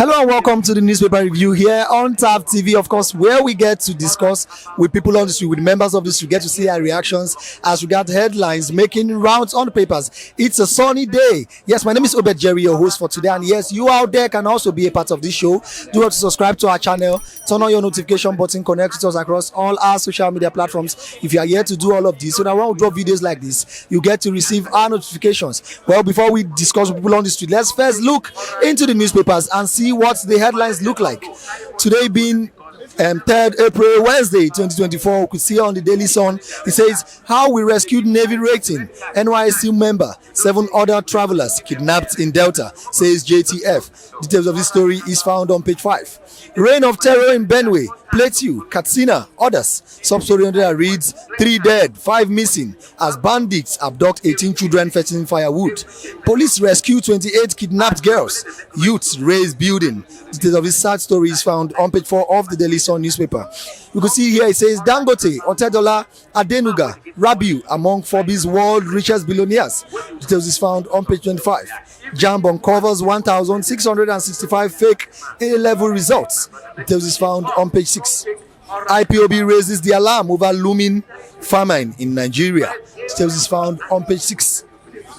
Hello and welcome to the newspaper review here on TAV TV, of course, where we get to discuss with people on the street, with members of the street, get to see our reactions as regard headlines making rounds on the papers. It's a sunny day. Yes, my name is Obed Jerry, your host for today, and yes, you out there can also be a part of this show. Do have to subscribe to our channel, turn on your notification button, connect with us across all our social media platforms if you are here to do all of this, so that when we drop videos like this, you get to receive our notifications. Well, before we discuss with people on the street, let's first look into the newspapers and see what the headlines look like. Today being 3rd April, Wednesday, 2024, we could see on the Daily Sun, it says, how we rescued Navy rating, NYSC member, 7 other travelers kidnapped in Delta, says JTF. Details of this story is found on page 5. Reign of terror in Benue, Plateau, Katsina, others. Sub-story under that reads, 3 dead, 5 missing as bandits abduct 18 children fetching firewood. Police rescue 28 kidnapped girls. Youths raise building. Details of this sad story is found on page 4 of the Daily Sun newspaper. You can see here it says Dangote, Otedola, Adenuga, Rabiu among Forbes world richest billionaires. Details is found on page 25. JAMB uncovers 1,665 fake A-level results. Details is found on page 6. IPOB raises the alarm over looming famine in Nigeria. Details is found on page 6.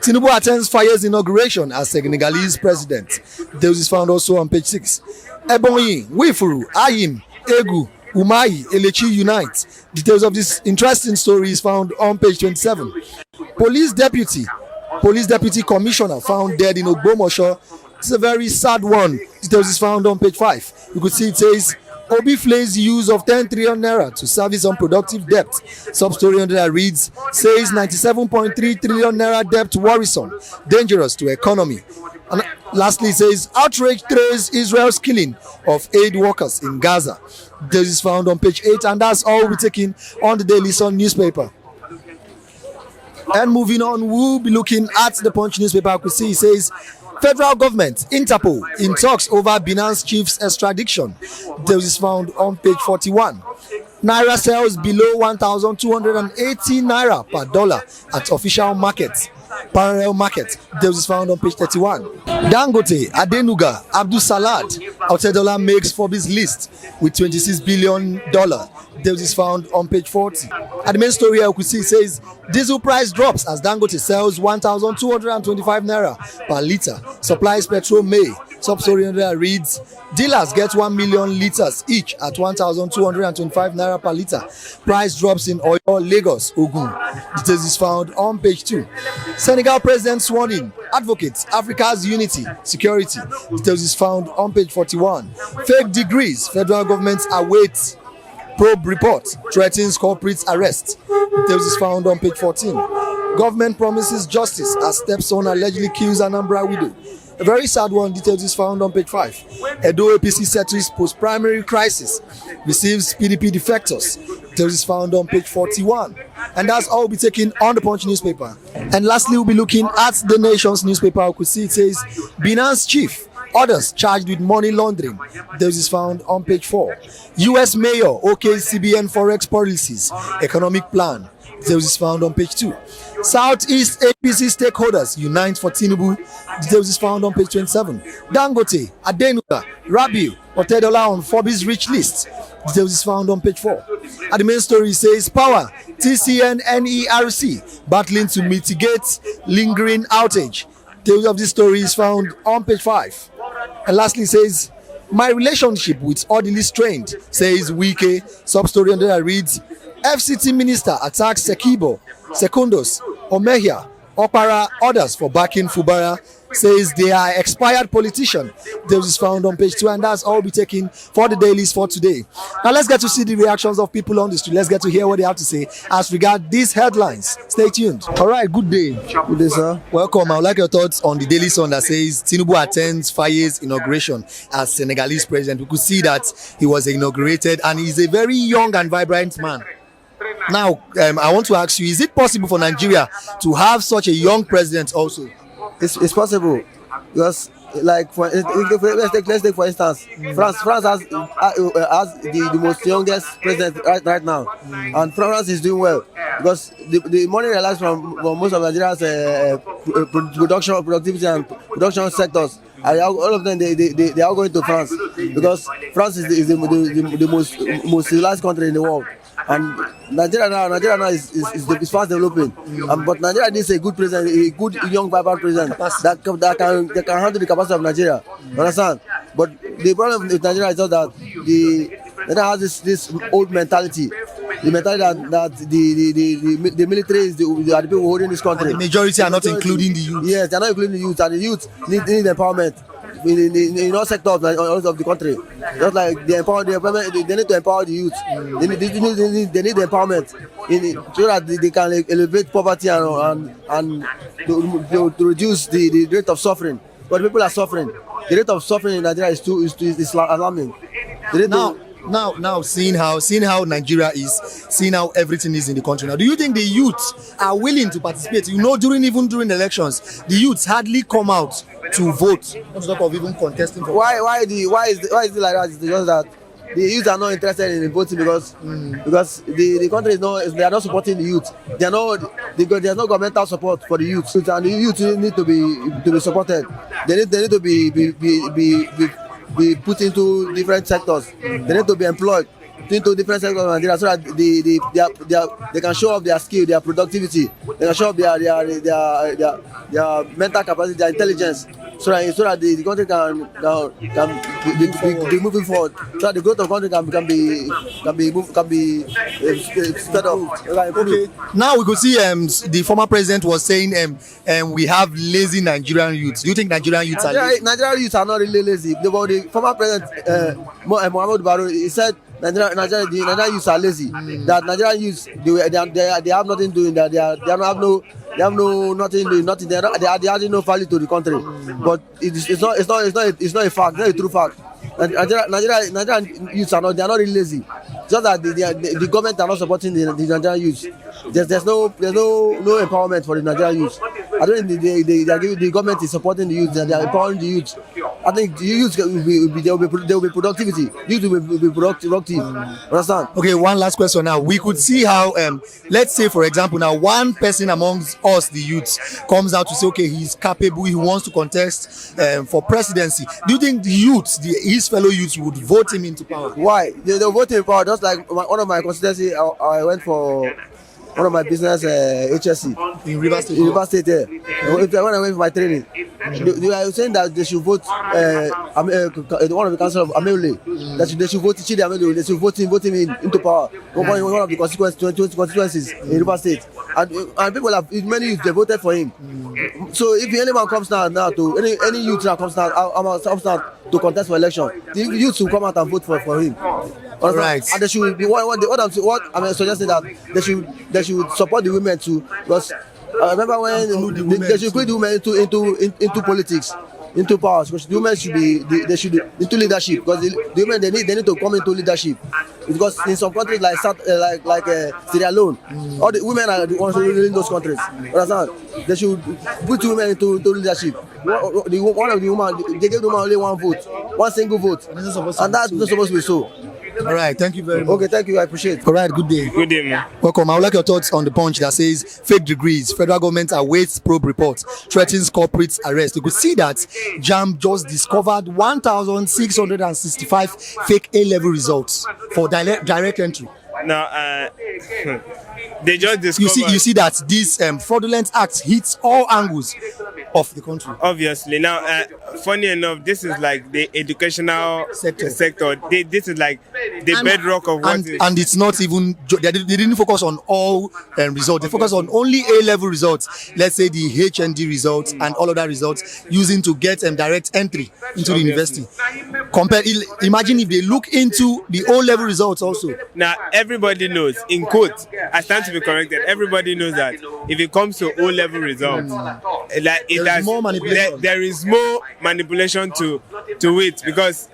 Tinubu attends Faye's inauguration as Senegalese president. Details is found also on page 6. Ebonyi, Wifuru, Ayim, Egu, Umahi, Elechi unite. Details of this interesting story is found on page 27. Police deputy commissioner found dead in Ogbomosho. It's a very sad one. Details is found on page 5. You could see it says Obi flays use of 10 trillion naira to service unproductive debt. Sub-story under that reads, says 97.3 trillion naira debt worrisome, dangerous to economy. And lastly, it says outrage trails Israel's killing of aid workers in Gaza. This is found on page 8, and that's all we're taking on the Daily Sun newspaper. And moving on, we'll be looking at the Punch newspaper. I could see it says federal government, Interpol, in talks over Binance chief's extradition. This is found on page 41. Naira sells below 1,280 naira per dollar at official markets. Parallel market. This is found on page 31. Dangote, Adenuga, Abdul Salad, Otedola makes Forbes list with $26 billion. This is found on page 40. At the main story here, you could see it says diesel price drops as Dangote sells 1,225 naira per litre. Supplies petrol May. Sub-story under that reads, dealers get 1 million litres each at 1,225 naira per litre. Price drops in oil, Lagos, Ogun. Details is found on page 2. Senegal president sworn in, advocates Africa's unity, security. Details is found on page 41. Fake degrees, federal government awaits probe report, threatens corporate arrest. Details is found on page 14. Government promises justice as stepson allegedly kills Anambra widow. A very sad one. Details is found on page 5. Edo APC settles post-primary crisis, receives PDP defectors. Details is found on page 41. And that's all we'll be taking on the Punch newspaper. And lastly, we'll be looking at the Nation's newspaper. You could see it says Binance chief, others charged with money laundering. Details is found on page 4. US mayor OK's CBN forex policies, economic plan. Details is found on page 2. Southeast APC stakeholders unite for Tinubu. Details is found on page 27. Dangote, Adenuga, Rabiu, Otedola on Forbes rich list. Details is found on page 4. At the main story, it says power, TCN, NERC battling to mitigate lingering outage. Details of this story is found on page 5. And lastly, it says my relationship with orderly strained, says Wike. Sub-story under that reads, FCT minister attacks Sekibo, Secondos, Omehia, Opara, others for backing Fubara, says they are expired politician. This is found on page 2, and that's all we'll be taking for the dailies for today. Now let's get to see the reactions of people on the street. Let's get to hear what they have to say as regard these headlines. Stay tuned. All right, good day. Good day, sir. Welcome. I would like your thoughts on the Daily Sun that says Tinubu attends Faye's inauguration as Senegalese president. We could see that he was inaugurated, and he's a very young and vibrant man. Now, I want to ask you, is it possible for Nigeria to have such a young president also? It's possible because, like, let's take for instance, France has the most youngest president right now, and France is doing well. because the money realized from most of Nigeria's productivity and production sectors, all of them they are going to France, because France is the most civilized country in the world. And Nigeria now is fast developing. But Nigeria needs a good president, a good young vibrant president that can handle the capacity of Nigeria. You understand? But the problem with Nigeria is just that Nigeria has this old mentality. The mentality that the military is the people holding this country. And the majority are not including the youth. Yes, they are not including the youth, and the youth need empowerment in all sectors of the country. Just like they need to empower the youth. They need empowerment so that they can elevate poverty and to reduce the rate of suffering. But people are suffering. The rate of suffering in Nigeria is alarming. Now, seeing how Nigeria is, seeing how everything is in the country now, do you think the youth are willing to participate? During elections, the youths hardly come out to vote. Not to talk of even contesting. Why is it like that? It's because that the youth are not interested in voting because the country they are not supporting the youth. There's no governmental support for the youth, and the youth need to be supported. They need to be put into different sectors. They need to be employed into different sectors of Nigeria so that they can show off their skill, their productivity. They can show off their mental capacity, their intelligence, so that the country can be moving forward. So that the growth of the country can be sped up. Okay. Now we could see the former president was saying we have lazy Nigerian youths. Do you think Nigerian youths are lazy? Nigerian youths are not really lazy. The former president Muhammad Buhari, he said Nigerian youths are lazy. That Nigerian youths they have nothing doing. That they have nothing doing. Nothing. They have no value to the country. But it's not a fact. It's not a true fact. Nigerian youths are not really lazy. Just that the government are not supporting the Nigerian youth. There's no empowerment for the Nigerian youth. I don't think the government is supporting the youth. They are empowering the youth. I think the youth there will be productivity. Youth will be productive. Understand? Okay, one last question now. We could see how let's say for example now one person amongst us the youths comes out to say okay he's capable, he wants to contest for presidency. Do you think the youths, his fellow youths would vote him into power? Why? They'll vote him in power. Just like one of my constituency, I went for one of my business HSC in River State. Yeah. When I went for my training, they are saying that they should vote one of the council of Amele, that they should vote Chidi Amele, they should vote him into power. One of the constituencies in River State, and people have many youth they voted for him. So if anyone comes now to any youth now comes now to contest for election, the youth will come out and vote for him. Right. And they should be what I'm suggesting that they should support the women too, because I remember when they should put the women into politics, into power, because the women should be into leadership, because the women they need to come into leadership, because in some countries like Sierra Leone, all the women are the ones ruling those countries. Understand? They should put women into leadership. One of the women, they gave the woman only one vote, one single vote, and that's not supposed to be so. All right, thank you very much. Okay, thank you, I appreciate it. All right, good day. Good day, man. Welcome. I would like your thoughts on the Punch that says fake degrees. Federal government awaits probe report, threatens corporate arrest. You could see that JAMB just discovered 1,665 fake A-level results for direct entry. Now, they just discovered. You see that this fraudulent act hits all angles of the country. Obviously. Now, funny enough, this is like the educational sector. This is like the bedrock of what is. And it's not even, they didn't focus on all results. They focus on only A-level results. Let's say the HND results and all other results using to get direct entry into the university. Imagine if they look into the O-level results also. Now, everybody knows, in quote, I stand to be corrected, everybody knows that if it comes to O-level results, there is more manipulation to it, because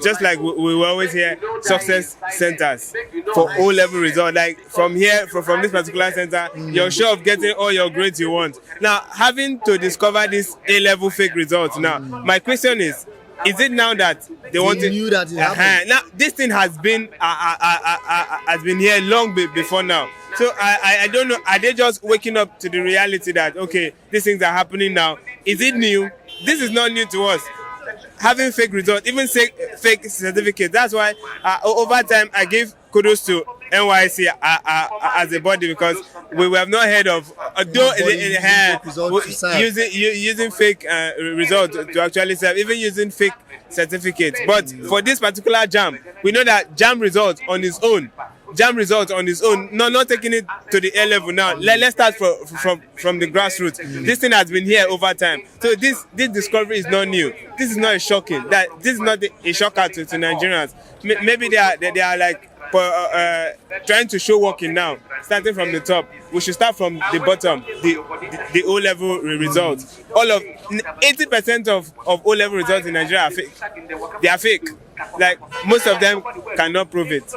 just like we always hear success centers for O-level results, like from this particular center, you're sure of getting all your grades you want. Now, having to discover this A-level fake results, now, my question is, is it now that they want to? Knew that it happened. Now this thing has been here long before now. So I don't know. Are they just waking up to the reality that okay, these things are happening now? Is it new? This is not new to us. Having fake results, even fake certificates. That's why over time I give kudos to NYC as a body because we have not heard of using fake results to actually serve, even using fake certificates. But for this particular JAM, we know that JAM results on its own, not taking it to the A level now. Let's start from the grassroots. This thing has been here over time. So this discovery is not new. This is not a shocking. This is not a shocker to Nigerians. Maybe they are like trying to show working now, starting from the top. We should start from the bottom, the O-level results. All of 80% of O-level results in Nigeria are fake. They are fake. Like most of them cannot prove it.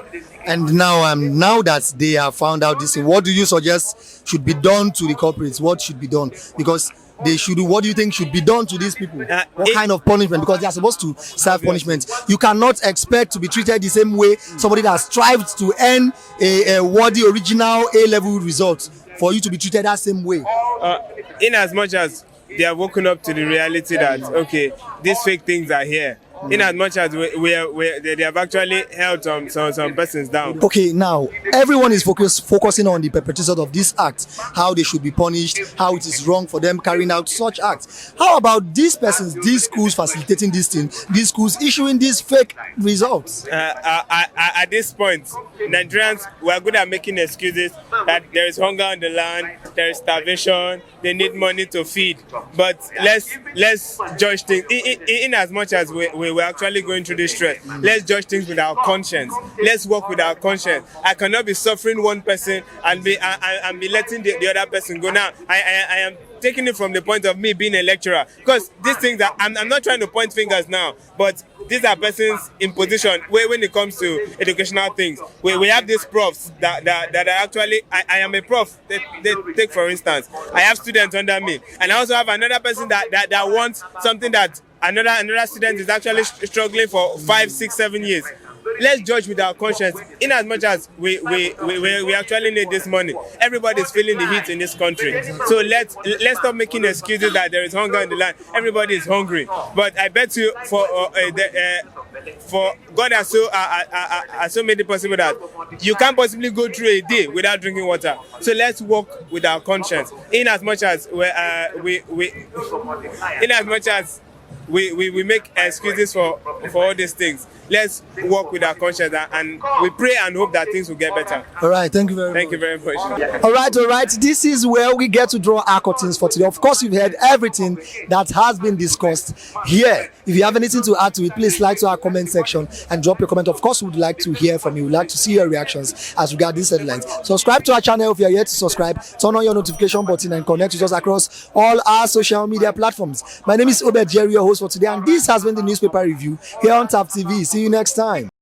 And now that they have found out this thing, what do you suggest should be done to the corporates? What should be done? Because they should do. What do you think should be done to these people? What kind of punishment? Because they are supposed to serve punishment. You cannot expect to be treated the same way somebody that strived to earn a worthy original A-level result for you to be treated that same way. In as much as they have woken up to the reality that okay, these fake things are here. In as much as they have actually held some persons down. Okay, now everyone is focusing on the perpetrators of this act, how they should be punished, how it is wrong for them carrying out such acts. How about these persons, these schools facilitating this thing, these schools issuing these fake results? At this point, Nigerians, we are good at making excuses that there is hunger on the land, there is starvation, they need money to feed. But let's judge things. In as much as we're actually going through this stress, let's judge things with our conscience. Let's work with our conscience. I cannot be suffering one person and be letting the other person go. Now, I am taking it from the point of me being a lecturer, because these things that I'm not trying to point fingers now, but these are persons in position where when it comes to educational things, we have these profs that are actually, I am a prof. They take for instance, I have students under me, and I also have another person that wants something that another student is actually struggling for 5, 6, 7 years. Let's judge with our conscience. In as much as we actually need this money, everybody's feeling the heat in this country. So let's stop making excuses that there is hunger in the land. Everybody is hungry. But I bet you for God has so made it possible that you can't possibly go through a day without drinking water. So let's work with our conscience. In as much as we make excuses for all these things, let's work with our conscience and we pray and hope that things will get better. All right, thank you very much. Thank you very much. All right. This is where we get to draw our curtains for today. Of course, you've heard everything that has been discussed here. If you have anything to add to it, please slide to our comment section and drop your comment. Of course, we would like to hear from you. We'd like to see your reactions as regards these headlines. Subscribe to our channel if you are yet to subscribe. Turn on your notification button and connect with us across all our social media platforms. My name is Obed Jerry, your host for today, and this has been the newspaper review here on TAP TV. See you next time.